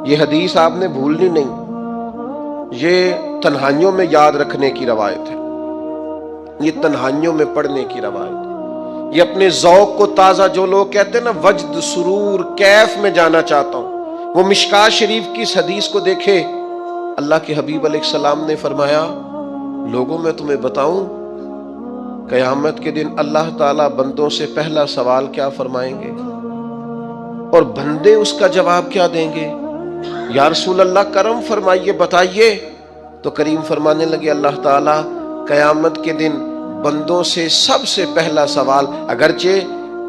یہ حدیث آپ نے بھولنی نہیں، یہ تنہائیوں میں یاد رکھنے کی روایت ہے، یہ تنہائیوں میں پڑھنے کی روایت ہے۔ یہ اپنے ذوق کو تازہ، جو لوگ کہتے ہیں نا وجد سرور کیف میں جانا چاہتا ہوں، وہ مشکات شریف کی اس حدیث کو دیکھے۔ اللہ کے حبیب علیہ السلام نے فرمایا، لوگوں میں تمہیں بتاؤں قیامت کے دن اللہ تعالیٰ بندوں سے پہلا سوال کیا فرمائیں گے اور بندے اس کا جواب کیا دیں گے؟ یا رسول اللہ کرم فرمائیے، بتائیے۔ تو کریم فرمانے لگے اللہ تعالیٰ قیامت کے دن بندوں سے سب سے پہلا سوال، اگرچہ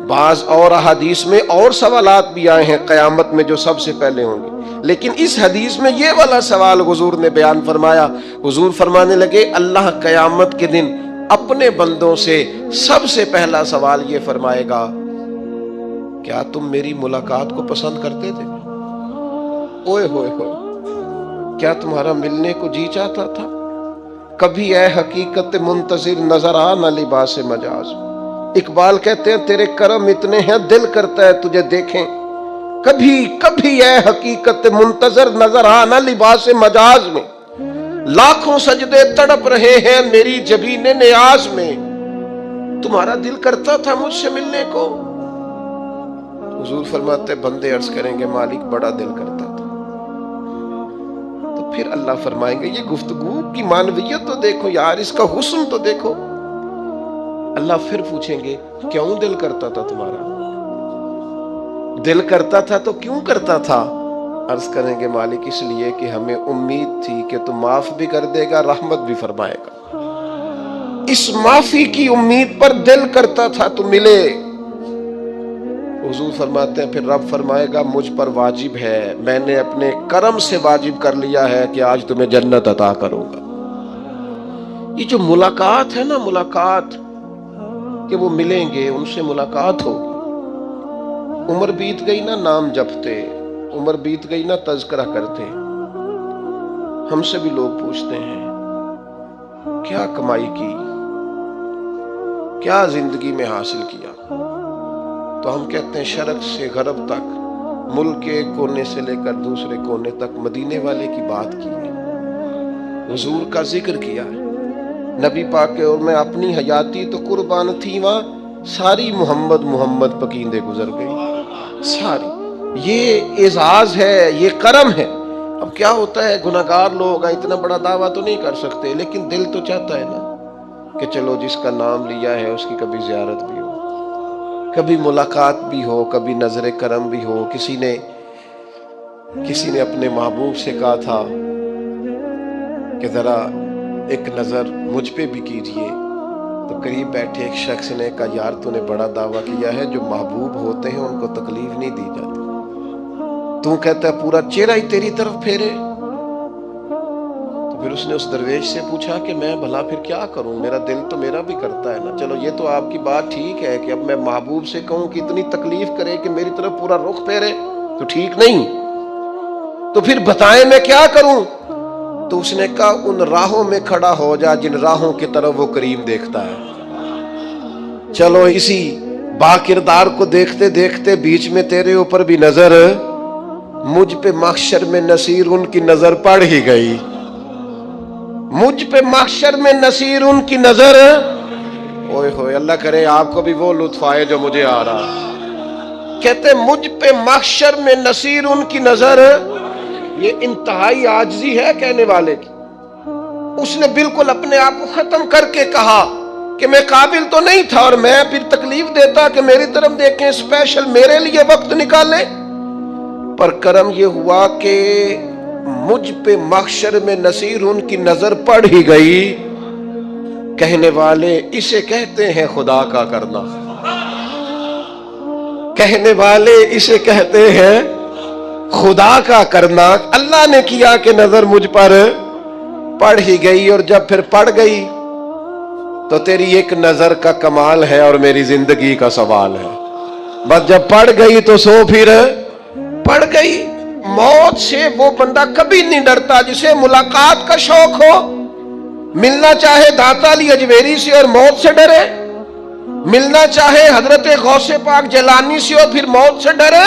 بعض اور احادیث میں اور سوالات بھی آئے ہیں قیامت میں جو سب سے پہلے ہوں گے، لیکن اس حدیث میں یہ والا سوال حضور نے بیان فرمایا۔ حضور فرمانے لگے اللہ قیامت کے دن اپنے بندوں سے سب سے پہلا سوال یہ فرمائے گا، کیا تم میری ملاقات کو پسند کرتے تھے؟ اوئے ہوئے ہوئے، کیا تمہارا ملنے کو جی چاہتا تھا؟ کبھی اے حقیقت منتظر نظر آ نہ لباس مجاز۔ اقبال کہتے ہیں تیرے کرم اتنے ہیں دل کرتا ہے تجھے دیکھیں، کبھی اے حقیقت منتظر نظر آ نہ لباس مجاز میں، لاکھوں سجدے تڑپ رہے ہیں میری جبین نیاز میں، تمہارا دل کرتا تھا مجھ سے ملنے کو؟ حضور فرماتے بندے عرض کریں گے مالک بڑا دل کرتا تھا۔ تو پھر اللہ فرمائیں گے یہ گفتگو کی معنویت تو دیکھو یار، اس کا حسن تو دیکھو۔ اللہ پھر پوچھیں گے کیوں دل کرتا تھا تمہارا؟ دل کرتا تھا تو کیوں کرتا تھا؟ عرض کریں گے مالک اس لیے کہ ہمیں امید تھی کہ تو معاف بھی کر دے گا، رحمت بھی فرمائے گا، اس معافی کی امید پر دل کرتا تھا تو ملے۔ حضور فرماتے ہیں پھر رب فرمائے گا مجھ پر واجب ہے، میں نے اپنے کرم سے واجب کر لیا ہے کہ آج تمہیں جنت عطا کروں گا۔ یہ جو ملاقات ہے نا، ملاقات کہ وہ ملیں گے، ان سے ملاقات ہوگی۔ عمر بیت گئی نا نام جپتے، عمر بیت گئی نا تذکرہ کرتے، ہم سے بھی لوگ پوچھتے ہیں کیا کمائی کی، کیا زندگی میں حاصل کیا؟ تو ہم کہتے ہیں شرق سے غرب تک، ملک کے ایک کونے سے لے کر دوسرے کونے تک مدینے والے کی بات کی ہے، حضور کا ذکر کیا ہے، نبی پاک کے اور میں اپنی حیاتی تو قربان تھی وہاں ساری محمد پکیندے گزر گئی ساری۔ یہ اعزاز ہے، یہ کرم ہے۔ اب کیا ہوتا ہے گناہگار لوگ اتنا بڑا دعویٰ تو نہیں کر سکتے، لیکن دل تو چاہتا ہے نا کہ چلو جس کا نام لیا ہے اس کی کبھی زیارت بھی ہو، کبھی ملاقات بھی ہو، کبھی نظر کرم بھی ہو۔ کسی نے اپنے محبوب سے کہا تھا کہ ذرا ایک نظر مجھ پہ بھی کیجئے، تو قریب بیٹھے ایک شخص نے کہا یار تو نے بڑا دعویٰ کیا ہے، جو محبوب ہوتے ہیں ان کو تکلیف نہیں دی جاتی، تو کہتا ہے پورا چہرہ ہی تیری طرف پھیرے۔ تو پھر اس نے اس درویش سے پوچھا کہ میں بھلا پھر کیا کروں، میرا دل تو میرا بھی کرتا ہے نا، چلو یہ تو آپ کی بات ٹھیک ہے کہ اب میں محبوب سے کہوں کہ اتنی تکلیف کرے کہ میری طرف پورا رخ پھیرے تو ٹھیک نہیں، تو پھر بتائیں میں کیا کروں؟ تو اس نے کہا ان راہوں میں کھڑا ہو جا جن راہوں کی طرف وہ کریم دیکھتا ہے۔ چلو اسی با کردار کو دیکھتے دیکھتے بیچ میں تیرے اوپر بھی نظر، مجھ پہ محشر میں نصیر ان کی نظر پڑ ہی گئی، مجھ پہ محشر میں نصیر ان کی نظر۔ اوئے ہوئے، اللہ کرے آپ کو بھی وہ لطف آئے جو مجھے آ رہا۔ کہتے مجھ پہ محشر میں نصیر ان کی نظر، یہ انتہائی عاجزی ہے کہنے والے کی۔ اس نے بالکل اپنے آپ کو ختم کر کے کہا کہ میں قابل تو نہیں تھا، اور میں پھر تکلیف دیتا کہ میری طرف دیکھیں، اسپیشل میرے لیے وقت نکالیں، پر کرم یہ ہوا کہ مجھ پہ محشر میں نصیر ان کی نظر پڑ ہی گئی۔ کہنے والے اسے کہتے ہیں خدا کا کرنا، کہنے والے اسے کہتے ہیں خدا کا کرنا۔ اللہ نے کیا کہ نظر مجھ پر پڑ ہی گئی، اور جب پھر پڑ گئی تو تیری ایک نظر کا کمال ہے اور میری زندگی کا سوال ہے۔ بس جب پڑ گئی تو سو پھر پڑ گئی۔ موت سے وہ بندہ کبھی نہیں ڈرتا جسے ملاقات کا شوق ہو، ملنا چاہے داتا علی اجویری سے اور موت سے ڈرے، ملنا چاہے حضرت غوث پاک جیلانی سے اور پھر موت سے ڈرے،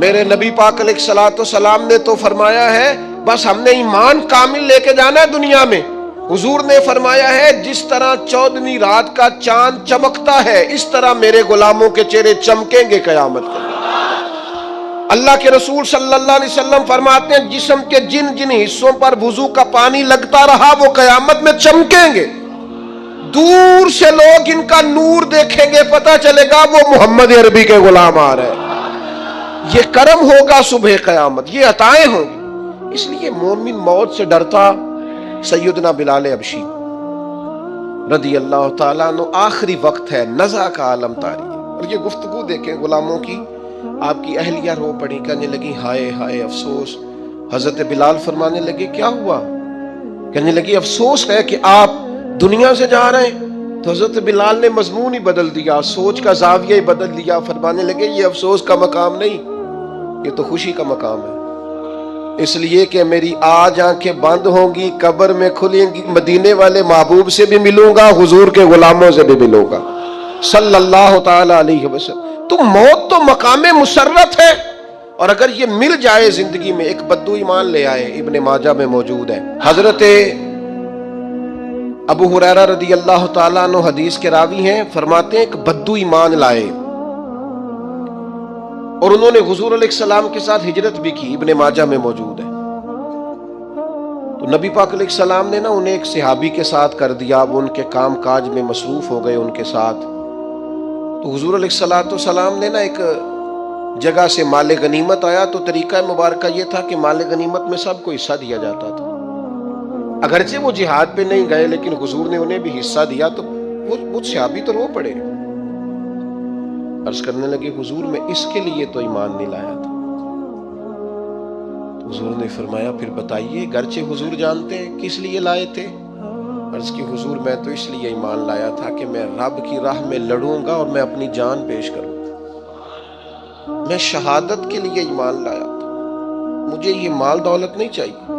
میرے نبی پاک علیہ الصلوۃ والسلام نے تو فرمایا ہے بس ہم نے ایمان کامل لے کے جانا ہے دنیا میں. حضور نے فرمایا ہے جس طرح 14ویں رات کا چاند چمکتا ہے اس طرح میرے غلاموں کے چہرے چمکیں گے قیامت کے. اللہ کے رسول صلی اللہ علیہ وسلم فرماتے ہیں جسم کے جن جن حصوں پر وضو کا پانی لگتا رہا وہ قیامت میں چمکیں گے. دور سے لوگ ان کا نور دیکھیں گے, پتہ چلے گا وہ محمد عربی کے غلام آ رہے ہیں. یہ کرم ہوگا صبح قیامت, یہ عطائیں ہوں گی. اس لیے مومن موت سے ڈرتا. سیدنا بلال حبشی رضی اللہ تعالیٰ عنہ, آخری وقت ہے, نزع کا عالم طاری ہے. اور یہ گفتگو دیکھیں غلاموں کی. آپ کی اہلیہ رو پڑی, کہنے لگی ہائے ہائے افسوس. حضرت بلال فرمانے لگے کیا ہوا؟ کہنے لگی افسوس ہے کہ آپ دنیا سے جا رہے ہیں. تو حضرت بلال نے مضمون ہی بدل دیا, سوچ کا زاویہ ہی بدل دیا. فرمانے لگے یہ افسوس کا مقام نہیں, یہ تو خوشی کا مقام ہے. اس لیے کہ میری آج آنکھیں بند ہوں گی, قبر میں کھلیں گی, مدینے والے محبوب سے بھی ملوں گا, حضور کے غلاموں سے بھی ملوں گا صلی اللہ تعالی علیہ وسلم. تو موت تو مقام مسرت ہے, اور اگر یہ مل جائے زندگی میں. ایک بدو ایمان لے آئے, ابن ماجہ میں موجود ہے. حضرت ابو ہریرہ رضی اللہ تعالیٰ عنہ حدیث کے راوی ہیں, فرماتے ہیں ایک بدو ایمان لائے اور انہوں نے حضور علیہ السلام کے ساتھ ہجرت بھی کی. ابن ماجہ میں موجود ہے. تو نبی پاک علیہ السلام نے نا انہیں ایک صحابی کے ساتھ کر دیا, وہ ان کے کام کاج میں مصروف ہو گئے ان کے ساتھ. تو حضور علیہ السلام نے نا ایک جگہ سے مال غنیمت آیا, تو طریقہ مبارکہ یہ تھا کہ مال غنیمت میں سب کو حصہ دیا جاتا تھا. اگرچہ وہ جہاد پہ نہیں گئے لیکن حضور نے انہیں بھی حصہ دیا. تو وہ صحابی تو رو پڑے, عرض کرنے لگے حضور میں اس کے لیے تو ایمان نہیں لایا تھا. تو حضور نے فرمایا پھر بتائیے, گرچہ حضور جانتے ہیں کس لیے لائے تھے. عرض کی حضور میں تو اس لیے ایمان لایا تھا کہ میں رب کی راہ میں لڑوں گا اور میں اپنی جان پیش کروں گا. میں شہادت کے لیے ایمان لایا تھا, مجھے یہ مال دولت نہیں چاہیے.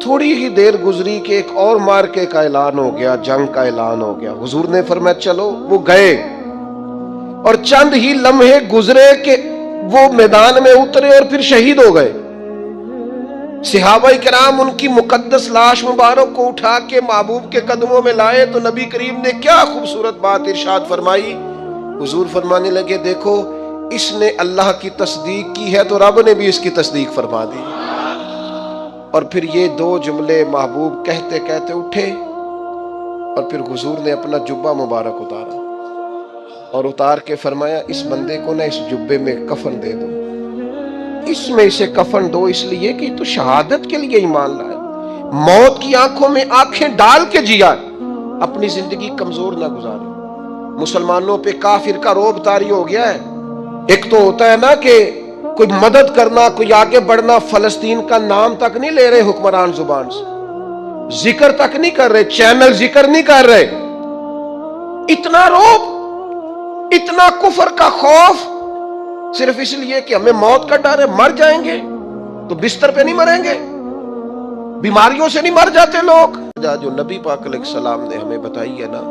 تھوڑی ہی دیر گزری کہ ایک اور مارکے کا اعلان ہو گیا, جنگ کا اعلان ہو گیا. حضور نے فرمایا چلو. وہ گئے اور چند ہی لمحے گزرے کہ وہ میدان میں اترے اور پھر شہید ہو گئے. صحابہ کرام ان کی مقدس لاش مبارک کو اٹھا کے محبوب کے قدموں میں لائے. تو نبی کریم نے کیا خوبصورت بات ارشاد فرمائی. حضور فرمانے لگے دیکھو اس نے اللہ کی تصدیق کی ہے تو رب نے بھی اس کی تصدیق فرما دی. اور پھر یہ دو جملے محبوب کہتے کہتے اٹھے اور پھر حضور نے اپنا جبہ مبارک اتارا اور اتار کے فرمایا اس بندے کو نہ اس جبے میں کفن دے دو, اس میں اسے کفن دو, اس لیے کہ تو شہادت کے لیے ایمان لائے. موت کی آنکھوں میں آنکھیں ڈال کے جیا, اپنی زندگی کمزور نہ گزارے. مسلمانوں پہ کافر کا رعب طاری ہو گیا ہے. ایک تو ہوتا ہے نا کہ کوئی مدد کرنا, کوئی آگے بڑھنا, فلسطین کا نام تک نہیں لے رہے حکمران زبان سے, ذکر تک نہیں کر رہے, چینل ذکر نہیں کر رہے. اتنا رعب, اتنا کفر کا خوف, صرف اس لیے کہ ہمیں موت کا ڈر ہے. مر جائیں گے تو بستر پہ نہیں مریں گے, بیماریوں سے نہیں مر جاتے لوگ. جو نبی پاک علیہ السلام نے ہمیں بتائی ہے نا,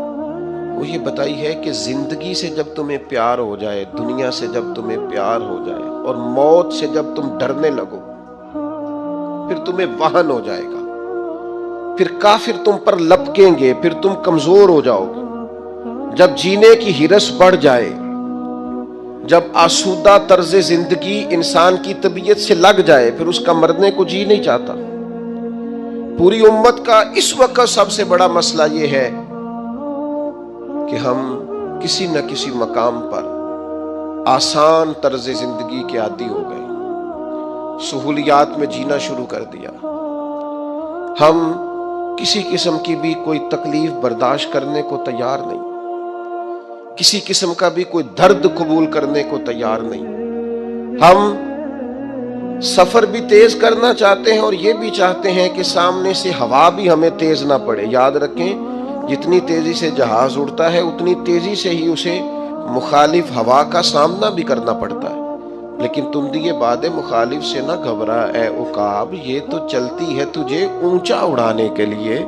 وہ یہ بتائی ہے کہ زندگی سے جب تمہیں پیار ہو جائے, دنیا سے جب تمہیں پیار ہو جائے اور موت سے جب تم ڈرنے لگو, پھر تمہیں وہن ہو جائے گا, پھر کافر تم پر لپکیں گے, پھر تم کمزور ہو جاؤ گے. جب جینے کی ہرس بڑھ جائے, جب آسودہ طرز زندگی انسان کی طبیعت سے لگ جائے, پھر اس کا مرنے کو جی نہیں چاہتا. پوری امت کا اس وقت سب سے بڑا مسئلہ یہ ہے کہ ہم کسی نہ کسی مقام پر آسان طرز زندگی کے عادی ہو گئے, سہولیات میں جینا شروع کر دیا. ہم کسی قسم کی بھی کوئی تکلیف برداشت کرنے کو تیار نہیں, کسی قسم کا بھی کوئی درد قبول کرنے کو تیار نہیں. ہم سفر بھی تیز کرنا چاہتے ہیں اور یہ بھی چاہتے ہیں کہ سامنے سے ہوا بھی ہمیں تیز نہ پڑے. یاد رکھیں جتنی تیزی سے جہاز اڑتا ہے اتنی تیزی سے ہی اسے مخالف ہوا کا سامنا بھی کرنا پڑتا ہے. لیکن تم دیے باد مخالف سے نہ گھبرا اے عقاب, یہ تو چلتی ہے تجھے اونچا اڑانے کے لیے.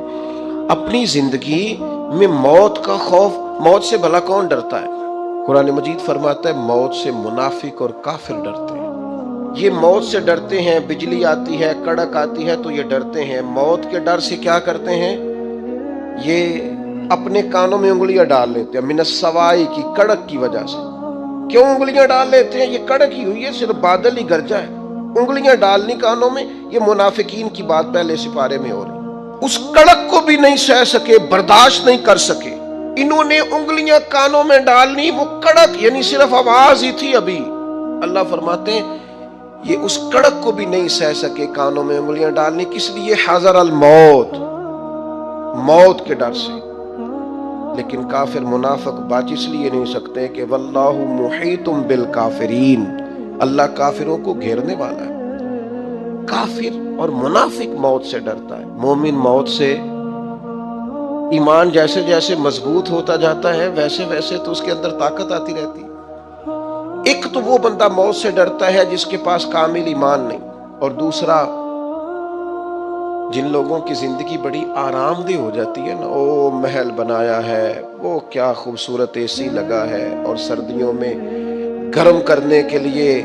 اپنی زندگی میں موت کا خوف, موت سے بھلا کون ڈرتا ہے؟ قرآن مجید فرماتا ہے موت سے منافق اور کافر ڈرتے ہیں. یہ موت سے ڈرتے ہیں، بجلی آتی ہے، کڑک آتی ہے تو یہ ڈرتے ہیں. موت کے ڈر سے کیا کرتے ہیں؟ یہ اپنے کانوں میں انگلیاں ڈال لیتے ہیں، من السوائی کی کڑک کی وجہ سے. کیوں انگلیاں ڈال لیتے ہیں؟ یہ کڑک ہی ہوئی ہے، صرف بادل ہی گرجا ہے. انگلیاں ڈالنی کانوں میں، یہ منافقین کی بات پہلے سپارے میں ہو رہی. اس کڑک کو بھی نہیں سہ سکے، برداشت نہیں کر سکے. انہوں نے انگلیاں کانوں میں ڈالنی، وہ کڑک یعنی صرف آواز ہی تھی ابھی. اللہ فرماتے ہیں یہ اس کڑک کو بھی نہیں سہ سکے کانوں میں انگلیاں ڈالنی. کس لیے؟ حذر الموت، موت کے ڈر سے. لیکن کافر منافق بچ اس لیے نہیں سکتے کہ واللہ محیط بالکافرین، اللہ کافروں کو گھیرنے والا ہے. کافر اور منافق موت سے ڈرتا ہے. مومن موت سے، ایمان جیسے جیسے مضبوط ہوتا جاتا ہے ویسے ویسے تو اس کے اندر طاقت آتی رہتی. ایک تو وہ بندہ موت سے ڈرتا ہے جس کے پاس کامل ایمان نہیں، اور دوسرا جن لوگوں کی زندگی بڑی آرام دہ ہو جاتی ہے نا، او محل بنایا ہے، وہ کیا خوبصورت اے سی لگا ہے، اور سردیوں میں گرم کرنے کے لیے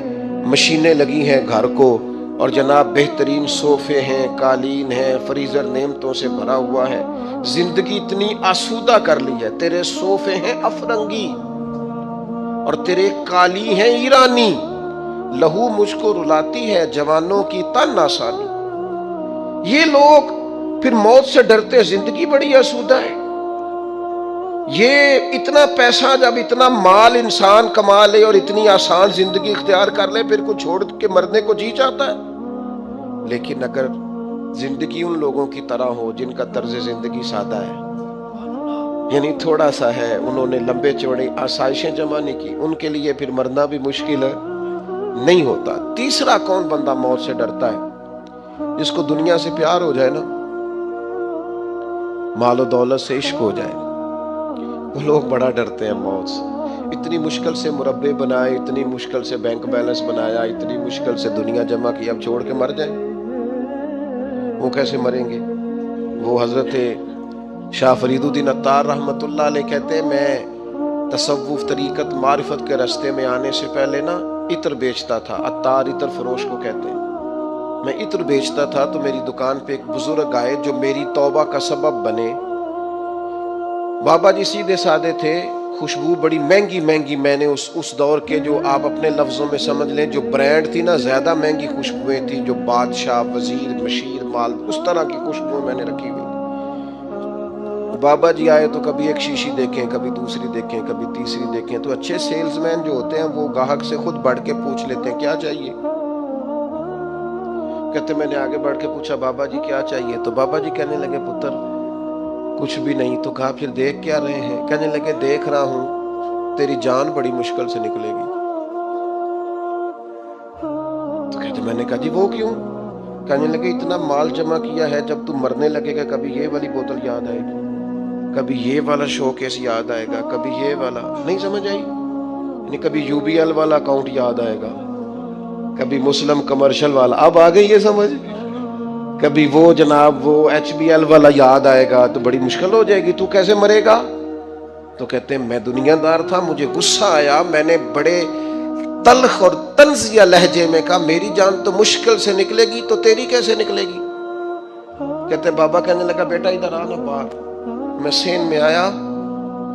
مشینیں لگی ہیں گھر کو، اور جناب بہترین صوفے ہیں، قالین ہیں، فریزر نعمتوں سے بھرا ہوا ہے. زندگی اتنی آسودہ کر لی ہے، تیرے صوفے ہیں افرنگی اور تیرے قالی ہیں ایرانی. لہو مجھ کو رلاتی ہے جوانوں کی تن آسانی. یہ لوگ پھر موت سے ڈرتے ہیں، زندگی بڑی آسودہ ہے. یہ اتنا پیسہ، جب اتنا مال انسان کما لے اور اتنی آسان زندگی اختیار کر لے، پھر کچھ چھوڑ کے مرنے کو جی چاہتا ہے. لیکن اگر زندگی ان لوگوں کی طرح ہو جن کا طرز زندگی سادہ ہے، یعنی تھوڑا سا ہے، انہوں نے لمبے چوڑے آسائشیں جمع نہیں کی، ان کے لیے پھر مرنا بھی مشکل ہے نہیں ہوتا. تیسرا کون بندہ موت سے ڈرتا ہے؟ جس کو دنیا سے پیار ہو جائے نا، مال و دولت سے عشق ہو جائے، وہ لوگ بڑا ڈرتے ہیں موت سے. اتنی مشکل سے مربع بنائے، اتنی مشکل سے بینک بیلنس بنایا، اتنی مشکل سے دنیا جمع کی، اب چھوڑ کے مر جائیں. وہ کیسے مریں گے؟ وہ حضرت شاہ فرید الدین عطار رحمت اللہ علیہ کہتے ہیں میں تصوف طریقت معرفت کے راستے میں آنے سے پہلے نا عطر بیچتا تھا. عطار عطر فروش کو کہتے ہیں. میں عطر بیچتا تھا تو میری دکان پہ ایک بزرگ آئے جو میری توبہ کا سبب بنے. بابا جی سیدھے سادے تھے، خوشبو بڑی مہنگی مہنگی، میں نے اس دور کے جو آپ اپنے لفظوں میں سمجھ لیں جو برانڈ تھی نا، زیادہ مہنگی خوشبوئیں تھیں، جو بادشاہ، وزیر، مشیر، مال، اس طرح کی خوشبوئیں میں نے رکھی ہوئی. بابا جی آئے تو کبھی ایک شیشی دیکھیں، کبھی دوسری دیکھیں، کبھی تیسری دیکھیں. تو اچھے سیلز مین جو ہوتے ہیں وہ گاہک سے خود بڑھ کے پوچھ لیتے ہیں کیا چاہیے. کہتے میں نے آگے بڑھ کے پوچھا بابا جی کیا چاہیے؟ تو بابا جی کہنے لگے پتر کچھ بھی نہیں. تو کہا پھر دیکھ کیا رہے ہیں؟ کہنے لگے دیکھ رہا ہوں تیری جان بڑی مشکل سے نکلے گی. تو کہتے میں نے کہا جی وہ کیوں؟ کہنے لگے اتنا مال جمع کیا ہے، جب تم مرنے لگے گا کبھی یہ والی بوتل یاد آئے گی، کبھی یہ والا شو کیس یاد آئے گا، کبھی یہ والا. نہیں سمجھ آئی؟ یعنی کبھی یو بی ایل والا اکاؤنٹ یاد آئے گا، کبھی مسلم کمرشل والا. اب آ گئی یہ سمجھ؟ کبھی وہ جناب وہ ایچ بی ایل والا یاد آئے گا تو بڑی مشکل ہو جائے گی. تو کیسے مرے گا؟ تو کہتے ہیں میں دنیا دار تھا، مجھے غصہ آیا، میں نے بڑے تلخ اور طنزیہ لہجے میں کہا میری جان تو مشکل سے نکلے گی تو تیری کیسے نکلے گی؟ کہتے بابا کہنے لگا بیٹا ادھر آنا باہر. میں سین میں آیا،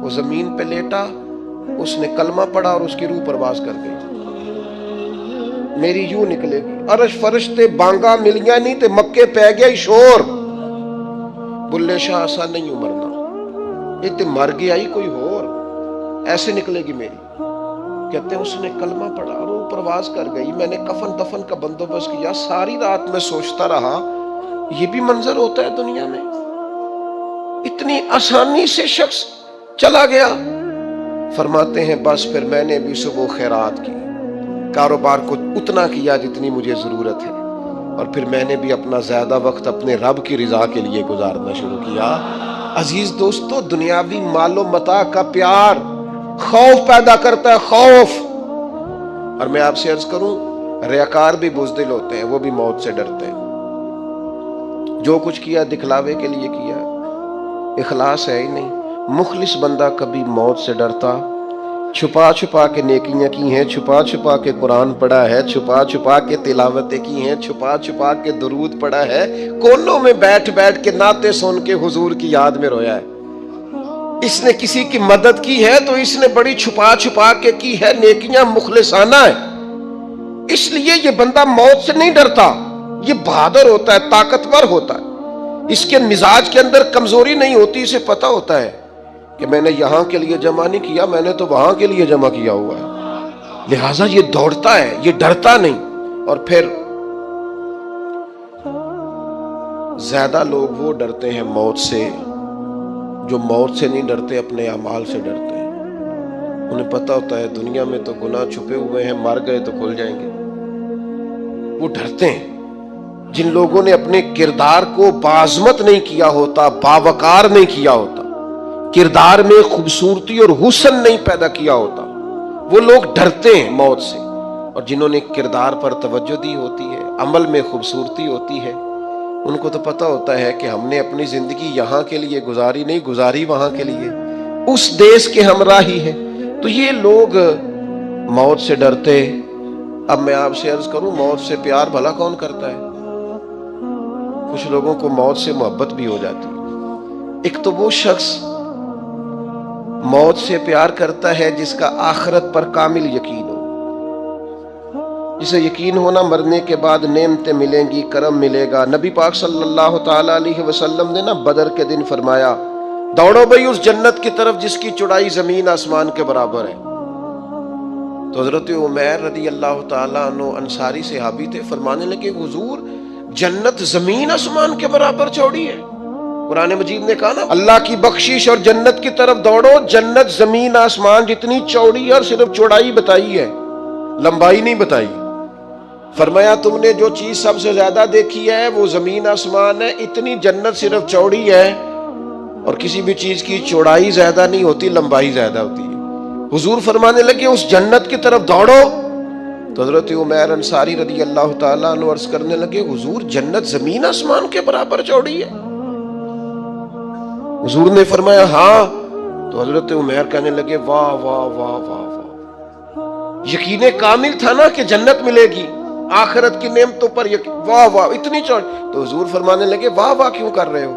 وہ زمین پہ لیٹا، اس نے کلمہ پڑھا اور اس کی روح پرواز کر گئی. میری یوں نکلے گی. عرش فرش تے بانگا ملیاں نہیں تے مکے پہ گیا شور. بلے شاہ ایسا نہیں مرنا، یہ تے مر گیا ہی کوئی اور، ایسے نکلے گی میری. کہتے ہیں اس نے کلمہ پڑھا، روح پرواز کر گئی. میں نے کفن دفن کا بندوبست کیا. ساری رات میں سوچتا رہا یہ بھی منظر ہوتا ہے دنیا میں؟ اتنی آسانی سے شخص چلا گیا. فرماتے ہیں بس پھر میں نے بھی صبح خیرات کی، کاروبار کو اتنا کیا جتنی مجھے ضرورت ہے، اور پھر میں نے بھی اپنا زیادہ وقت اپنے رب کی رضا کے لیے گزارنا شروع کیا. عزیز دوستو، دنیاوی مال و متاع کا پیار خوف پیدا کرتا ہے، خوف. اور میں آپ سے عرض کروں ریاکار بھی بزدل ہوتے ہیں، وہ بھی موت سے ڈرتے ہیں. جو کچھ کیا دکھلاوے کے لیے کیا، اخلاص ہے ہی نہیں. مخلص بندہ کبھی موت سے ڈرتا چھپا چھپا کے نیکیاں کی ہیں، چھپا چھپا کے قرآن پڑھا ہے، چھپا چھپا کے تلاوتیں کی ہیں، چھپا چھپا کے درود پڑھا ہے، کونوں میں بیٹھ بیٹھ کے نعتیں سن کے حضور کی یاد میں رویا ہے۔ اس نے کسی کی مدد کی ہے تو اس نے بڑی چھپا چھپا کے کی ہے، نیکیاں مخلصانہ ہے۔ اس لیے یہ بندہ موت سے نہیں ڈرتا، یہ بہادر ہوتا ہے، طاقتور ہوتا ہے، اس کے مزاج کے اندر کمزوری نہیں ہوتی، اسے پتہ ہوتا ہے کہ میں نے یہاں کے لیے جمع نہیں کیا، میں نے تو وہاں کے لیے جمع کیا ہوا ہے، لہٰذا یہ دوڑتا ہے، یہ ڈرتا نہیں۔ اور پھر زیادہ لوگ وہ ڈرتے ہیں موت سے جو موت سے نہیں ڈرتے، اپنے اعمال سے ڈرتے ہیں۔ انہیں پتہ ہوتا ہے دنیا میں تو گناہ چھپے ہوئے ہیں، مر گئے تو کھل جائیں گے، وہ ڈرتے ہیں۔ جن لوگوں نے اپنے کردار کو بعظمت نہیں کیا ہوتا، باوقار نہیں کیا ہوتا، کردار میں خوبصورتی اور حسن نہیں پیدا کیا ہوتا، وہ لوگ ڈرتے ہیں موت سے۔ اور جنہوں نے کردار پر توجہ دی ہوتی ہے، عمل میں خوبصورتی ہوتی ہے، ان کو تو پتہ ہوتا ہے کہ ہم نے اپنی زندگی یہاں کے لیے گزاری نہیں، گزاری وہاں کے لیے، اس دیس کے ہمراہی ہے۔ تو یہ لوگ موت سے ڈرتے۔ اب میں آپ سے عرض کروں، موت سے پیار بھلا کون کرتا ہے؟ کچھ لوگوں کو موت سے محبت بھی ہو جاتی ہے۔ ایک تو وہ شخص موت سے پیار کرتا ہے جس کا آخرت پر کامل یقین ہو، جسے یقین ہونا مرنے کے بعد نعمتیں ملیں گی، کرم ملے گا۔ نبی پاک صلی اللہ تعالی علیہ وسلم نے بدر کے دن فرمایا، دوڑو بھئی اس جنت کی طرف جس کی چوڑائی زمین آسمان کے برابر ہے۔ تو حضرت عمیر رضی اللہ تعالیٰ عنہ انصاری صحابی تھے، فرمانے لگے حضور جنت زمین آسمان کے برابر چوڑی ہے؟ قرآن مجید نے کہا نا، اللہ کی بخشش اور جنت کی طرف دوڑو، جنت زمین آسمان جتنی چوڑی ہے، اور صرف چوڑائی بتائی ہے، لمبائی نہیں بتائی۔ فرمایا تم نے جو چیز سب سے زیادہ دیکھی ہے وہ زمین آسمان ہے، اتنی جنت صرف چوڑی ہے، اور کسی بھی چیز کی چوڑائی زیادہ نہیں ہوتی، لمبائی زیادہ ہوتی ہے۔ حضور فرمانے لگے اس جنت کی طرف دوڑو۔ تو حضرت عمیر انصاری رضی اللہ تعالیٰ عنہ عرض کرنے لگے حضور جنت زمین آسمان کے برابر چوڑی ہے؟ حضور نے فرمایا ہاں۔ تو حضرت عمیر کہنے لگے واہ واہ واہ واہ واہ، یقین کامل تھا نا کہ جنت ملے گی، آخرت کی نعمتوں پر یقین، واہ واہ اتنی چوڑی۔ تو حضور فرمانے لگے واہ واہ کیوں کر رہے ہو؟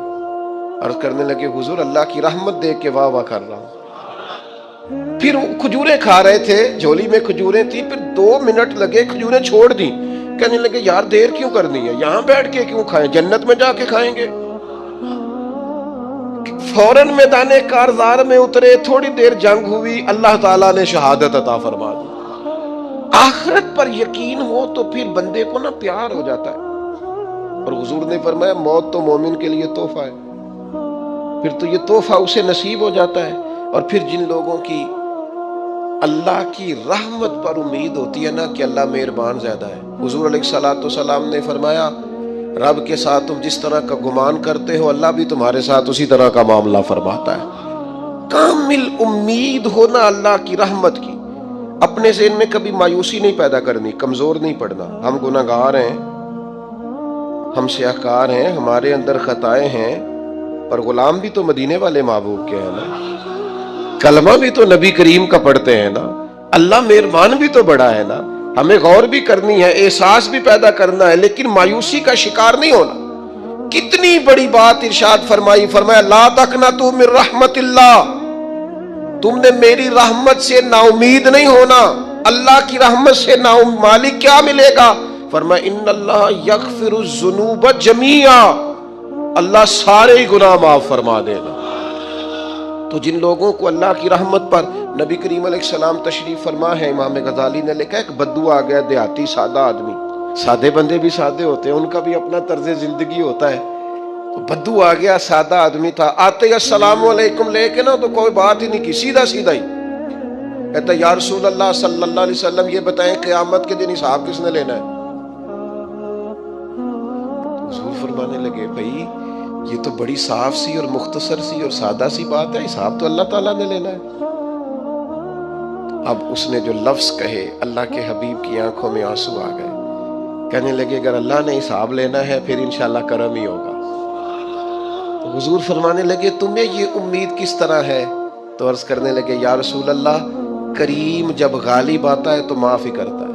عرض کرنے لگے حضور اللہ کی رحمت دیکھ کے واہ واہ کر رہا ہوں۔ پھر کھجوریں کھا رہے تھے، جھولی میں کھجوریں تھی، پھر 2 منٹ لگے، کھجوریں چھوڑ دی، کہنے لگے یار دیر کیوں کرنی ہے، یہاں بیٹھ کے کیوں کھائیں، جنت میں جا کے کھائیں گے۔ فوراً میدان کارزار میں اترے، تھوڑی دیر جنگ ہوئی، اللہ تعالیٰ نے شہادت عطا فرما دی۔ آخرت پر یقین ہو تو پھر بندے کو نا پیار ہو جاتا ہے۔ اور حضور نے فرمایا موت تو مومن کے لیے تحفہ ہے، پھر تو یہ تحفہ اسے نصیب ہو جاتا ہے۔ اور پھر جن لوگوں کی اللہ کی رحمت پر امید ہوتی ہے نا کہ اللہ مہربان زیادہ ہے، حضور علیہ الصلوۃ والسلام نے فرمایا رب کے ساتھ تم جس طرح کا گمان کرتے ہو اللہ بھی تمہارے ساتھ اسی طرح کا معاملہ فرماتا ہے۔ کامل امید ہونا اللہ کی رحمت کی، اپنے ذہن میں کبھی مایوسی نہیں پیدا کرنی، کمزور نہیں پڑنا۔ ہم گناہگار ہیں، ہم سیاہکار ہیں، ہمارے اندر خطائیں ہیں، پر غلام بھی تو مدینے والے محبوب کے ہیں نا، کلمہ بھی تو نبی کریم کا پڑھتے ہیں نا، اللہ مہربان بھی تو بڑا ہے نا۔ ہمیں غور بھی کرنی ہے، احساس بھی پیدا کرنا ہے، لیکن مایوسی کا شکار نہیں ہونا۔ کتنی بڑی بات ارشاد فرمائی، فرمایا لا تقنطوا من رحمت اللہ، تم نے میری رحمت سے نا امید نہیں ہونا۔ اللہ کی رحمت سے نا مالک کیا ملے گا؟ فرمایا ان اللہ یغفر الذنوب جمیعا، اللہ سارے گناہ معاف فرما دے گا۔ تو جن لوگوں کو اللہ کی رحمت پر، نبی کریم علیہ السلام تشریف فرما ہے، امام غزالی نے لکھا ایک بدو آ گیا، دیہاتی سادہ آدمی، سادے بندے بھی سادے ہوتے ہیں، ان کا بھی اپنا طرز زندگی ہوتا ہے۔ تو بدو آ گیا، سادہ آدمی تھا، آتے السلام علیکم لے کے نا تو کوئی بات ہی نہیں کی، سیدھا سیدھا ہی کہتا یا رسول اللہ صلی اللہ علیہ وسلم یہ بتائیں قیامت کے دن حساب کس نے لینا ہے؟ حضور فرمانے لگے بھائی یہ تو بڑی صاف سی اور مختصر سی اور سادہ سی بات ہے، حساب تو اللہ تعالیٰ نے لینا ہے۔ اب اس نے جو لفظ کہے اللہ کے حبیب کی آنکھوں میں آنسو آ گئے، کہنے لگے اگر اللہ نے حساب لینا ہے پھر انشاءاللہ کرم ہی ہوگا۔ تو حضور فرمانے لگے تمہیں یہ امید کس طرح ہے؟ تو عرض کرنے لگے یا رسول اللہ کریم جب غالب آتا ہے تو معاف ہی کرتا ہے.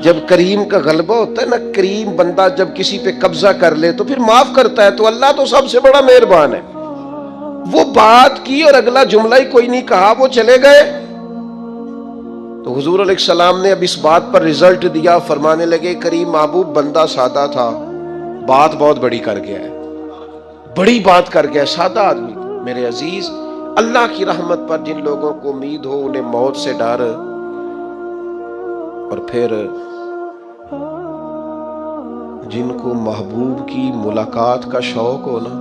جب کریم کا غلبہ ہوتا ہے نا، کریم بندہ جب کسی پہ قبضہ کر لے تو پھر معاف کرتا ہے. تو اللہ تو سب سے بڑا مہربان ہے. وہ بات کی اور اگلا جملہ ہی کوئی نہیں کہا، وہ چلے گئے. تو حضور علیہ السلام نے اب اس بات پر رزلٹ دیا، فرمانے لگے کریم محبوب بندہ سادہ تھا، بات بہت بڑی کر گیا ہے، بڑی بات کر گیا. سادہ آدمی تھا. میرے عزیز، اللہ کی رحمت پر جن لوگوں کو امید ہو، انہیں موت سے ڈر اور پھر جن کو محبوب کی ملاقات کا شوق ہو نا،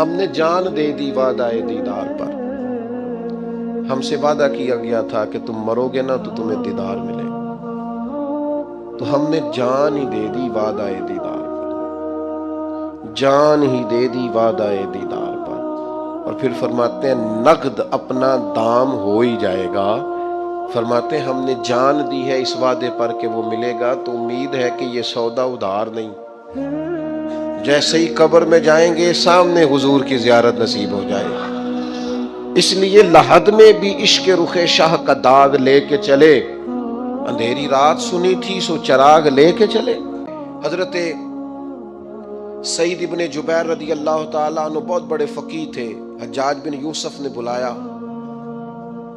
ہم نے جان دے دی وعدہ دیدار پر. ہم سے وعدہ کیا گیا تھا کہ تم مرو گے نا تو تمہیں دیدار ملے. تو ہم نے جان ہی دے دی وعدہ دیدار پر، جان ہی دے دی وعدہ دیدار پر. اور پھر فرماتے ہیں نقد اپنا دام ہو ہی جائے گا. فرماتے ہیں ہم نے جان دی ہے اس وعدے پر کہ وہ ملے گا، تو امید ہے کہ یہ سودا ادھار نہیں. جیسے ہی قبر میں جائیں گے سامنے حضور کی زیارت نصیب ہو جائے گی. اس لیے لحد میں بھی عشق رخ شاہ کا داغ لے کے چلے، اندھیری رات سنی تھی سو چراغ لے کے چلے. حضرت سعید ابن جبیر رضی اللہ تعالیٰ عنہ بہت بڑے فقیہ تھے. حجاج بن یوسف نے بلایا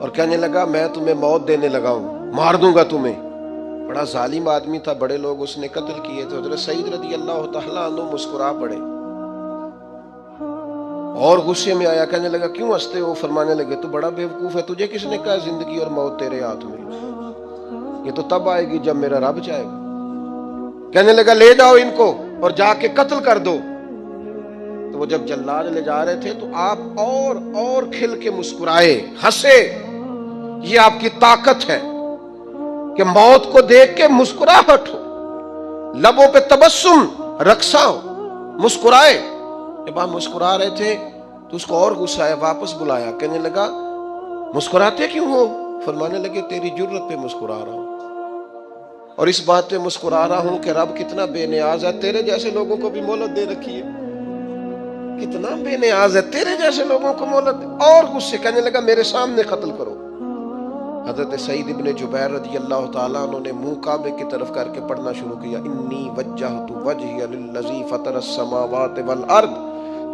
اور کہنے لگا میں تمہیں موت دینے لگا ہوں، مار دوں گا تمہیں. بڑا ظالم آدمی تھا، بڑے لوگ اس نے قتل کیے تھے. حضرت سعید رضی اللہ تعالیٰ عنہ مسکرا پڑے اور غصے میں آیا. کہنے لگا کیوں ہنستے ہو؟ فرمانے لگے تو بڑا بیوقوف ہے، تجھے کس نے کہا زندگی اور موت تیرے ہاتھ میں؟ یہ تو تب آئے گی جب میرا رب چاہے گا. کہنے لگا لے جاؤ ان کو اور جا کے قتل کر دو. تو وہ جب جلاد لے جا رہے تھے تو آپ اور کھل کے مسکرائے، ہنسے. یہ آپ کی طاقت ہے کہ موت کو دیکھ کے مسکراہٹ ہو، لبوں پہ تبسم رقصہ ہو، مسکرائے. جب آپ مسکرا رہے تھے تو اس کو اور غصہ آیا، واپس بلایا. کہنے لگا مسکراتے کیوں ہو؟ فرمانے لگے تیری جرت پہ مسکرا رہا ہوں، اور اس بات پہ مسکرا رہا ہوں کہ رب کتنا بے نیاز ہے، تیرے جیسے لوگوں کو بھی مہلت دے رکھی ہے. کتنا بے نیاز ہے، تیرے جیسے لوگوں کو مہلت. اور غصے. کہنے لگا میرے سامنے قتل کرو. حضرت سعید ابن جبیر رضی اللہ تعالیٰ عنہ نے منہ کعبے کی طرف کر کے پڑھنا شروع کیا، انی وجہت وجہی للذی فطر السماوات والارض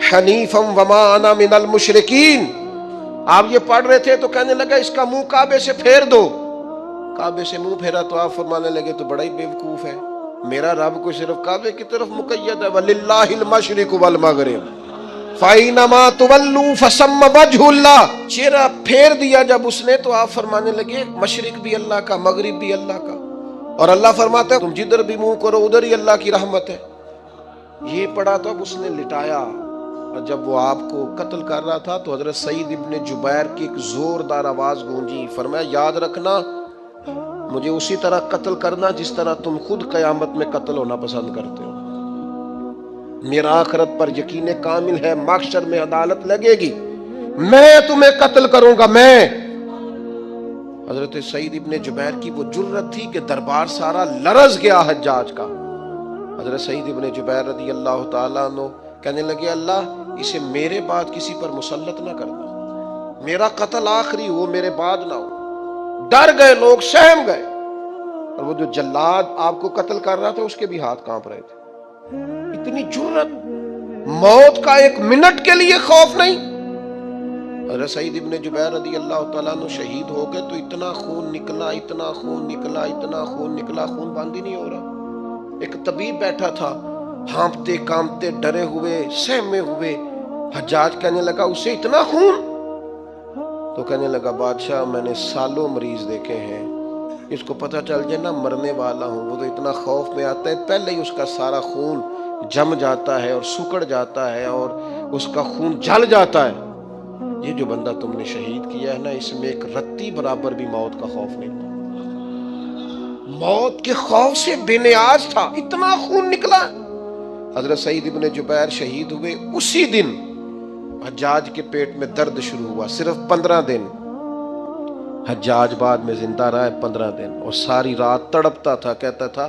حنیفا وما انا من المشرکین. آپ یہ پڑھ رہے تھے تو کہنے لگا اس کا منہ کعبے سے پھیر دو. کعبے سے منہ پھیرا تو آپ فرمانے لگے تو بڑا ہی بیوقوف ہے، میرا رب کو صرف کعبے کی طرف مقید ہے، وَلِلَّهِ الْمَشْرِقُ وَالْمَغْرِبُ فَأَيْنَمَا تُوَلُّوا فَثَمَّ وَجْهُ اللَّهِ. چہرہ پھیر دیا جب اس نے تو آپ فرمانے لگے مشرق بھی اللہ کا، مغرب بھی اللہ کا. اور اللہ فرماتا ہے تم جدھر بھی منہ کرو ادھر ہی اللہ کی رحمت ہے. یہ پڑھا تو اب اس نے لٹایا. اور جب وہ آپ کو قتل کر رہا تھا تو حضرت سعید ابن جبیر کی ایک زوردار آواز گونجی. فرمایا یاد رکھنا مجھے اسی طرح قتل کرنا جس طرح تم خود قیامت میں قتل ہونا پسند کرتے ہو. میرا آخرت پر یقین کامل ہے، محشر میں عدالت لگے گی، میں تمہیں قتل کروں گا. میں حضرت سعید ابن جبیر کی وہ جرت تھی کہ دربار سارا لرز گیا حجاج کا. حضرت سعید ابن جبیر رضی اللہ تعالیٰ عنہ کہنے لگے اللہ اسے میرے بعد کسی پر مسلط نہ کرنا، میرا قتل آخری ہو، میرے بعد نہ ہو. ڈر گئے لوگ، سہم گئے. اور وہ جو جلاد آپ کو قتل کر رہا تھا اس کے بھی ہاتھ کانپ رہے تھے. اتنی جرت، موت کا ایک منٹ کے لیے خوف نہیں. حضرت سعید ابن جبیر رضی اللہ تعالیٰ عنہ شہید ہو گئے تو اتنا خون نکلا، اتنا خون نکلا، اتنا خون نکلا، خون بند ہی نہیں ہو رہا. ایک طبیب بیٹھا تھا، ہانپتے کانپتے ڈرے ہوئے سہمے ہوئے. حجاج کہنے لگا اسے اتنا خون؟ تو کہنے لگا بادشاہ میں نے سالوں مریض دیکھے ہیں، اس کو پتہ چل جائے نا مرنے والا ہوں وہ تو اتنا خوف میں آتا ہے، پہلے ہی اس کا سارا خون جم جاتا ہے اور سکڑ جاتا ہے اور اس کا خون جل جاتا ہے. یہ جو بندہ تم نے شہید کیا ہے نا اس میں ایک رتی برابر بھی موت کا خوف نہیں تھا. موت کے خوف سے بے نیاز تھا، اتنا خون نکلا. حضرت سعید ابن جبیر شہید ہوئے اسی دن حجاج کے پیٹ میں درد شروع ہوا. صرف 15 دن حجاج بعد میں زندہ رہا ہے، 15 دن، اور ساری رات تڑپتا تھا، کہتا تھا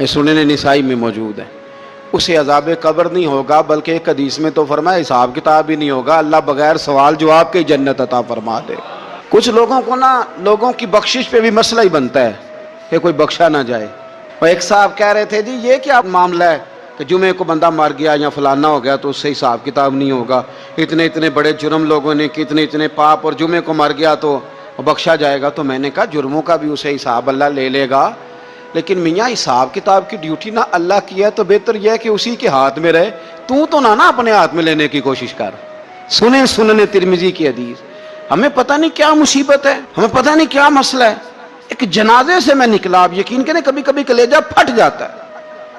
یہ سنن نسائی میں موجود ہے. اسے عذاب قبر نہیں ہوگا، بلکہ ایک حدیث میں تو فرمایا حساب کتاب ہی نہیں ہوگا، اللہ بغیر سوال جواب کے جنت عطا فرما دے. کچھ لوگوں کو نا لوگوں کی بخشش پہ بھی مسئلہ ہی بنتا ہے کہ کوئی بخشا نہ جائے. اور ایک صاحب کہہ رہے تھے جی یہ کیا معاملہ ہے کہ جمعے کو بندہ مر گیا یا فلانا ہو گیا تو اس سے حساب کتاب نہیں ہوگا، اتنے بڑے جرم لوگوں نے اتنے پاپ، اور جمعے کو مر گیا تو بخشا جائے گا. تو میں نے کہا جرموں کا بھی اسے حساب اللہ لے لے گا، لیکن میاں حساب کتاب کی ڈیوٹی نہ اللہ کی ہے تو بہتر یہ ہے کہ اسی کے ہاتھ میں رہے، تو نہ اپنے ہاتھ میں لینے کی کوشش کر. سنن ترمذی کی حدیث. ہمیں پتہ نہیں کیا مصیبت ہے، ہمیں پتہ نہیں کیا مسئلہ ہے. ایک جنازے سے میں نکلا، آپ یقین کریں کبھی کبھی کلیجہ پھٹ جاتا ہے.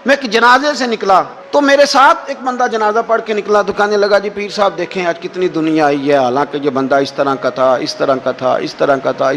میں ایک جنازے سے نکلا تو میرے ساتھ ایک بندہ جنازہ پڑھ کے نکلا تو کہنے لگا جی پیر صاحب دیکھیں آج کتنی دنیا آئی ہے، حالانکہ یہ بندہ اس طرح کا تھا، اس طرح کا تھا، اس طرح کا تھا.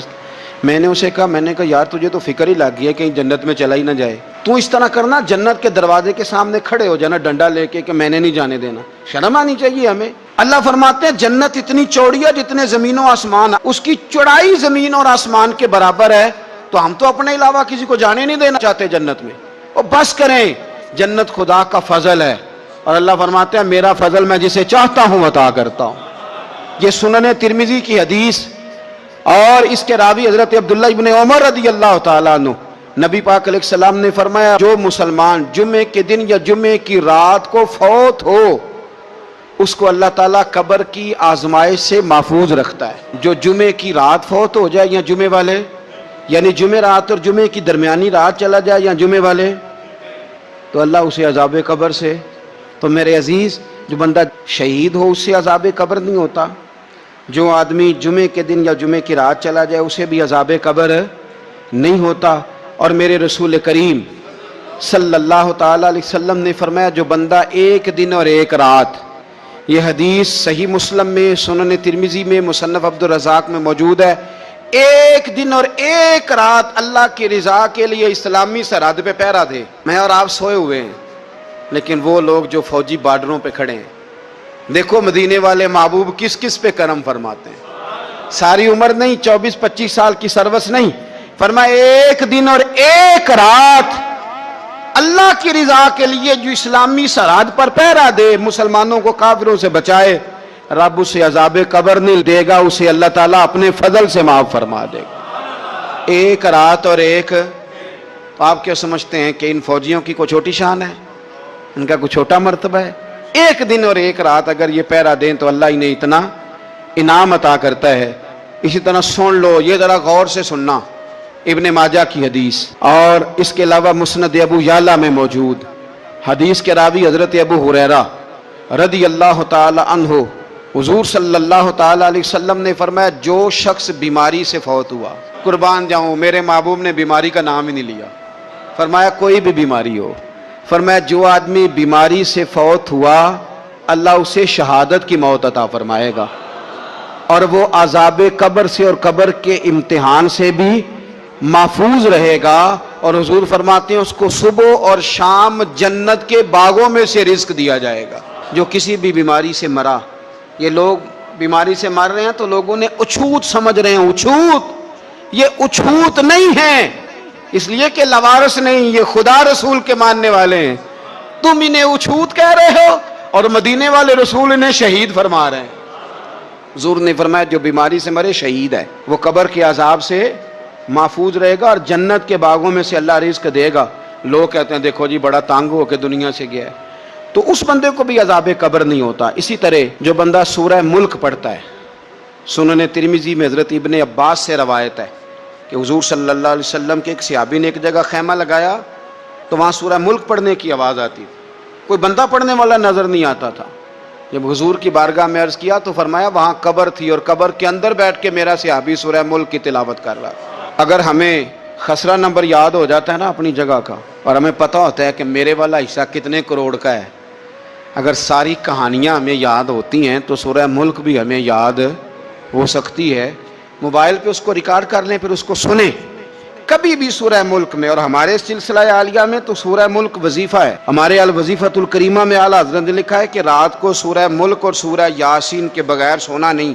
میں نے اسے کہا یار تجھے تو فکر ہی لگ گئی ہے کہیں جنت میں چلا ہی نہ جائے. تو اس طرح کرنا، جنت کے دروازے کے سامنے کھڑے ہو جانا ڈنڈا لے کے کہ میں نے نہیں جانے دینا. شرم آنی چاہیے ہمیں. اللہ فرماتے ہیں جنت اتنی چوڑی ہے جتنے زمین و آسمان، اس کی چوڑائی زمین اور آسمان کے برابر ہے. تو ہم تو اپنے علاوہ کسی کو جانے نہیں دینا چاہتے جنت میں. اور بس کریں، جنت خدا کا فضل ہے، اور اللہ فرماتے ہیں میرا فضل میں جسے چاہتا ہوں عطا کرتا ہوں. یہ سنن ترمذی کی حدیث، اور اس کے راوی حضرت عبداللہ ابن عمر رضی اللہ تعالیٰ عنہ. نبی پاک علیہ السلام نے فرمایا جو مسلمان جمعے کے دن یا جمعے کی رات کو فوت ہو اس کو اللہ تعالیٰ قبر کی آزمائش سے محفوظ رکھتا ہے. جو جمعے کی رات فوت ہو جائے یا جمعے والے، یعنی جمعے رات اور جمعے کی درمیانی رات چلا جائے یا جمعے والے، تو اللہ اسے عذاب قبر سے. تو میرے عزیز جو بندہ شہید ہو اس سے عذاب قبر نہیں ہوتا، جو آدمی جمعے کے دن یا جمعے کی رات چلا جائے اسے بھی عذاب قبر نہیں ہوتا. اور میرے رسول کریم صلی اللہ تعالیٰ علیہ وسلم نے فرمایا جو بندہ ایک دن اور ایک رات، یہ حدیث صحیح مسلم میں، سنن ترمذی میں، مصنف عبد الرزاق میں موجود ہے، ایک دن اور ایک رات اللہ کی رضا کے لیے اسلامی سرحد پہ پہرا دے. میں اور آپ سوئے ہوئے ہیں، لیکن وہ لوگ جو فوجی بارڈروں پہ کھڑے ہیں، دیکھو مدینے والے محبوب کس کس پہ کرم فرماتے ہیں. ساری عمر نہیں، 24-25 سال کی سروس نہیں، فرمایا ایک دن اور ایک رات اللہ کی رضا کے لیے جو اسلامی سرحد پر پہرا دے، مسلمانوں کو کافروں سے بچائے، رب اسے عذاب قبر نہیں دے گا، اسے اللہ تعالیٰ اپنے فضل سے معاف فرما دے گا. ایک رات اور ایک. آپ کیا سمجھتے ہیں کہ ان فوجیوں کی کوئی چھوٹی شان ہے؟ ان کا کوئی چھوٹا مرتبہ ہے؟ ایک دن اور ایک رات اگر یہ پہرا دیں تو اللہ انہیں اتنا انعام عطا کرتا ہے. اسی طرح سن لو، یہ ذرا غور سے سننا، ابن ماجہ کی حدیث، اور اس کے علاوہ مسند ابو یعلا میں موجود حدیث کے راوی حضرت ابو ہریرہ رضی اللہ تعالی عنہ، حضور صلی اللہ تعالی علیہ وسلم نے فرمایا جو شخص بیماری سے فوت ہوا، قربان جاؤں میرے محبوب نے بیماری کا نام ہی نہیں لیا، فرمایا کوئی بھی بیماری ہو، فرمایا جو آدمی بیماری سے فوت ہوا اللہ اسے شہادت کی موت عطا فرمائے گا، اور وہ عذاب قبر سے اور قبر کے امتحان سے بھی محفوظ رہے گا. اور حضور فرماتے ہیں اس کو صبح اور شام جنت کے باغوں میں سے رزق دیا جائے گا. جو کسی بھی بیماری سے مرا، یہ لوگ بیماری سے مر رہے ہیں تو لوگوں نے اچھوت سمجھ رہے ہیں، اچھوت، یہ اچھوت نہیں ہے، اس لیے کہ لوارث نہیں، یہ خدا رسول کے ماننے والے ہیں. تم انہیں اچھوت کہہ رہے ہو اور مدینے والے رسول انہیں شہید فرما رہے ہیں. حضور نے فرمایا جو بیماری سے مرے شہید ہے، وہ قبر کے عذاب سے محفوظ رہے گا اور جنت کے باغوں میں سے اللہ رزق دے گا. لوگ کہتے ہیں دیکھو جی بڑا تانگ ہو کے دنیا سے گیا ہے، تو اس بندے کو بھی عذاب قبر نہیں ہوتا. اسی طرح جو بندہ سورہ ملک پڑھتا ہے، سنن ترمذی میں حضرت ابن عباس سے روایت ہے کہ حضور صلی اللہ علیہ وسلم کے ایک صحابی نے ایک جگہ خیمہ لگایا تو وہاں سورہ ملک پڑھنے کی آواز آتی تھی، کوئی بندہ پڑھنے والا نظر نہیں آتا تھا. جب حضور کی بارگاہ میں عرض کیا تو فرمایا وہاں قبر تھی اور قبر کے اندر بیٹھ کے میرا صحابی سورہ ملک کی تلاوت کر رہا. اگر ہمیں خسرہ نمبر یاد ہو جاتا ہے نا اپنی جگہ کا، اور ہمیں پتہ ہوتا ہے کہ میرے والا حصہ کتنے کروڑ کا ہے، اگر ساری کہانیاں ہمیں یاد ہوتی ہیں تو سورہ ملک بھی ہمیں یاد ہو سکتی ہے. موبائل پہ اس کو ریکارڈ کر لیں، پھر اس کو سنیں کبھی بھی سورہ ملک میں. اور ہمارے سلسلہ عالیہ میں تو سورہ ملک وظیفہ ہے. ہمارے الوظیفۃ الکریمہ میں اعلیٰ حضرت نے لکھا ہے کہ رات کو سورہ ملک اور سورہ یاسین کے بغیر سونا نہیں.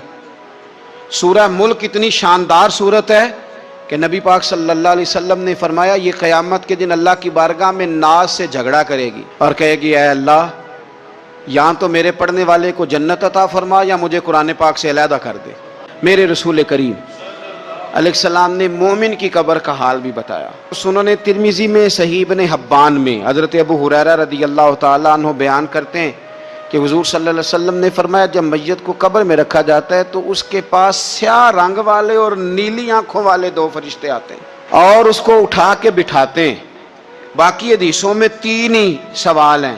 سورہ ملک اتنی شاندار صورت ہے کہ نبی پاک صلی اللہ علیہ وسلم نے فرمایا یہ قیامت کے دن اللہ کی بارگاہ میں ناز سے جھگڑا کرے گی اور کہے گی اے اللہ یہاں تو میرے پڑھنے والے کو جنت عطا فرما یا مجھے قرآن پاک سے علیحدہ کر دے۔ میرے رسول کریم علیہ السلام نے مومن کی قبر کا حال بھی بتایا۔ سنن ترمذی میں صحیح ابن حبان میں حضرت ابو ہریرہ رضی اللہ تعالیٰ عنہ بیان کرتے ہیں کہ حضور صلی اللہ علیہ وسلم نے فرمایا جب میت کو قبر میں رکھا جاتا ہے تو اس کے پاس سیاہ رنگ والے اور نیلی آنکھوں والے 2 فرشتے آتے ہیں اور اس کو اٹھا کے بٹھاتے ہیں۔ باقی حدیثوں میں 3 ہی سوال ہیں،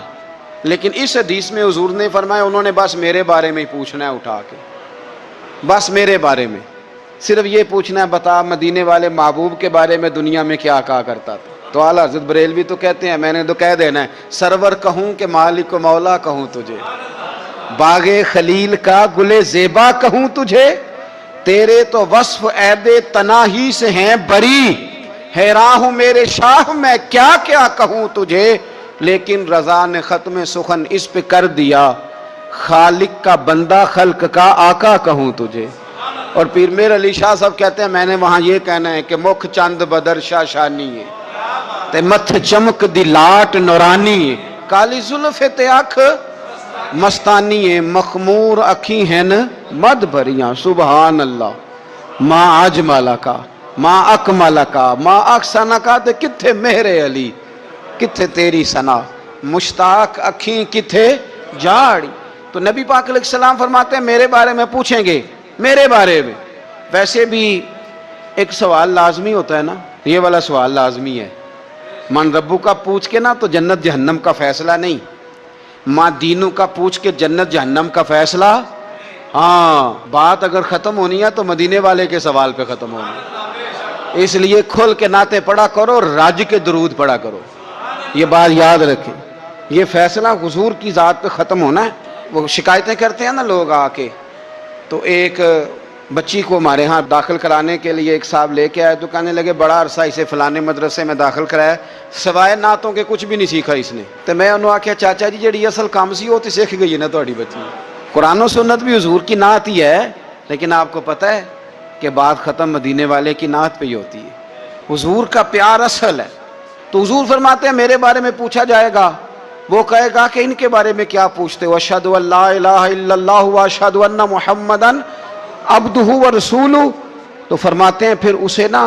لیکن اس حدیث میں حضور نے فرمایا انہوں نے بس میرے بارے میں ہی پوچھنا ہے اٹھا کے، بس میرے بارے میں صرف یہ پوچھنا ہے بتا مدینے والے محبوب کے بارے میں دنیا میں کیا کہا کرتا تھا۔ تو اعلیٰ حضرت بریلوی تو کہتے ہیں میں نے تو کہہ دینا ہے سرور کہوں کہ مالک و مولا کہوں تجھے، باغ خلیل کا گل زیبا کہوں تجھے، تیرے تو وصف عید تناہی سے ہیں بری، حیراں ہوں میرے شاہ میں کیا کیا کہوں تجھے، لیکن رضا نے ختم سخن اس پہ کر دیا، خالق کا بندہ خلق کا آقا کہوں تجھے۔ اور پیر میر علی شاہ صاحب کہتے ہیں میں نے وہاں یہ کہنا ہے کہ مکھ چند بدر شاہ شانی ہے تے متھ چمک دی لاٹ نورانی ہے، کالی زلف تے اکھ مستانی ہے، مخمور اکھی ہیں مد بھریاں، سبحان اللہ ما اجمل کا ما اکمل کا ما احسن کا تے کتھے مہر علی کتھے تیری ثنا، مشتاق اکھیں کتھے جاڑی۔ تو نبی پاک علیہ السلام فرماتے ہیں میرے بارے میں پوچھیں گے، میرے بارے میں۔ ویسے بھی ایک سوال لازمی ہوتا ہے نا، یہ والا سوال لازمی ہے، من ربو کا پوچھ کے نا تو جنت جہنم کا فیصلہ نہیں، ماں دینوں کا پوچھ کے جنت جہنم کا فیصلہ، ہاں بات اگر ختم ہونی ہے تو مدینے والے کے سوال پہ ختم ہونی ہے، اس لیے کھل کے نعتیں پڑھا کرو، راج کے درود پڑھا کرو، یہ بات یاد رکھیں، یہ فیصلہ حضور کی ذات پہ ختم ہونا ہے۔ وہ شکایتیں کرتے ہیں نا لوگ آ کے، تو ایک بچی کو ہمارے ہاں داخل کرانے کے لیے ایک صاحب لے کے آئے تو کہنے لگے بڑا عرصہ اسے فلانے مدرسے میں داخل کرایا سوائے نعتوں کے کچھ بھی نہیں سیکھا اس نے، تو میں انہوں نے آخیا چاچا جی جڑی اصل کام سی وہ تو سیکھ گئی ہے نا تہاڈی بچی، قرآن و سنت بھی حضور کی نعت ہی ہے، لیکن آپ کو پتہ ہے کہ بات ختم مدینے والے کی نعت پہ ہی ہوتی ہے، حضور کا پیار اصل ہے۔ تو حضور فرماتے ہیں میرے بارے میں پوچھا جائے گا، وہ کہے گا کہ ان کے بارے میں کیا پوچھتے ہو، اشہد ان لا الہ الا اللہ واشہد ان محمدن عبدہ ورسولہ، تو فرماتے ہیں پھر اسے نا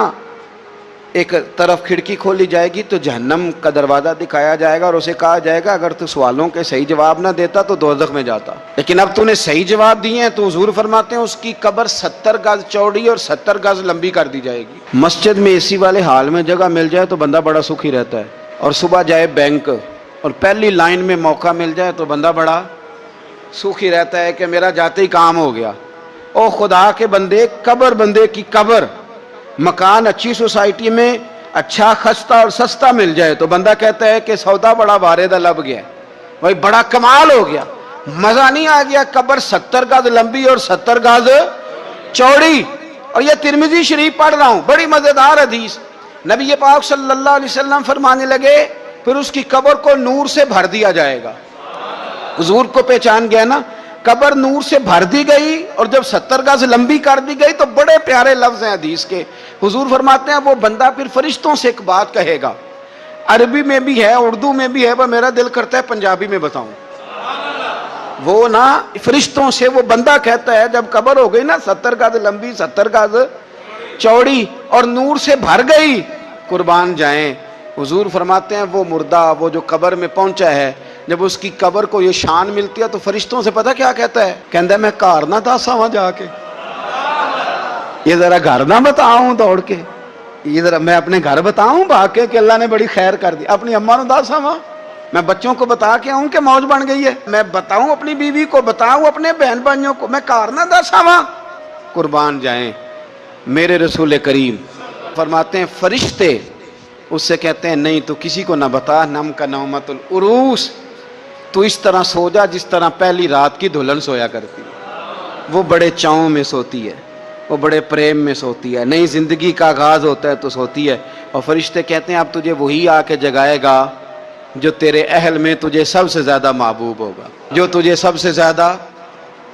ایک طرف کھڑکی کھولی جائے گی تو جہنم کا دروازہ دکھایا جائے گا اور اسے کہا جائے گا اگر تو سوالوں کے صحیح جواب نہ دیتا تو دوزخ میں جاتا، لیکن اب تو نے صحیح جواب دیے ہیں، تو حضور فرماتے ہیں اس کی قبر 70 گز چوڑی اور 70 گز لمبی کر دی جائے گی۔ مسجد میں اے سی والے حال میں جگہ مل جائے تو بندہ بڑا سکھی رہتا ہے، اور صبح جائے بینک اور پہلی لائن میں موقع مل جائے تو بندہ بڑا سکھی رہتا ہے کہ میرا جاتے ہی کام ہو گیا۔ او خدا کے بندے، قبر بندے کی قبر، مکان اچھی سوسائٹی میں اچھا خستہ اور سستا مل جائے تو بندہ کہتا ہے کہ سودا بڑا واردہ لب گیا، بھائی بڑا کمال ہو گیا، مزہ نہیں آ گیا، قبر 70 گز لمبی اور 70 گز چوڑی۔ اور یہ ترمذی شریف پڑھ رہا ہوں، بڑی مزیدار حدیث، نبی پاک صلی اللہ علیہ وسلم فرمانے لگے پھر اس کی قبر کو نور سے بھر دیا جائے گا۔ حضور کو پہچان گیا نا، قبر نور سے بھر دی گئی اور جب 70 گز لمبی کر دی گئی تو بڑے پیارے لفظ ہیں حدیث کے، حضور فرماتے ہیں وہ بندہ پھر فرشتوں سے ایک بات کہے گا، عربی میں بھی ہے اردو میں بھی ہے، پر میرا دل کرتا ہے پنجابی میں بتاؤں، وہ نا فرشتوں سے وہ بندہ کہتا ہے جب قبر ہو گئی نا 70 گز لمبی 70 گز چوڑی اور نور سے بھر گئی، قربان جائیں، حضور فرماتے ہیں وہ مردہ وہ جو قبر میں پہنچا ہے جب اس کی قبر کو یہ شان ملتی ہے تو فرشتوں سے پتہ کیا کہتا ہے، کہتا ہے میں کار نہ داسا وہاں جا کے، یہ ذرا گھر نہ بتاؤں دوڑ کے، یہ ذرا میں اپنے گھر بتاؤں بھاگ کے کہ اللہ نے بڑی خیر کر دی، اپنی اماں نو داسا وہاں، میں بچوں کو بتا کے آؤں کہ موج بن گئی ہے، میں بتاؤں اپنی بیوی کو، بتاؤں اپنے بہن بھائیوں کو، میں کار نہ داسا وہاں، قربان جائیں میرے رسول کریم فرماتے ہیں فرشتے اس سے کہتے ہیں نہیں تو کسی کو نہ بتا، نم کا نومت العروس، تو اس طرح سو جا جس طرح پہلی رات کی دلہن سویا کرتی ہے، وہ بڑے چاؤں میں سوتی ہے، وہ بڑے پریم میں سوتی ہے، نئی زندگی کا آغاز ہوتا ہے تو سوتی ہے، اور فرشتے کہتے ہیں اب تجھے وہی آ کے جگائے گا جو تیرے اہل میں تجھے سب سے زیادہ محبوب ہوگا، جو تجھے سب سے زیادہ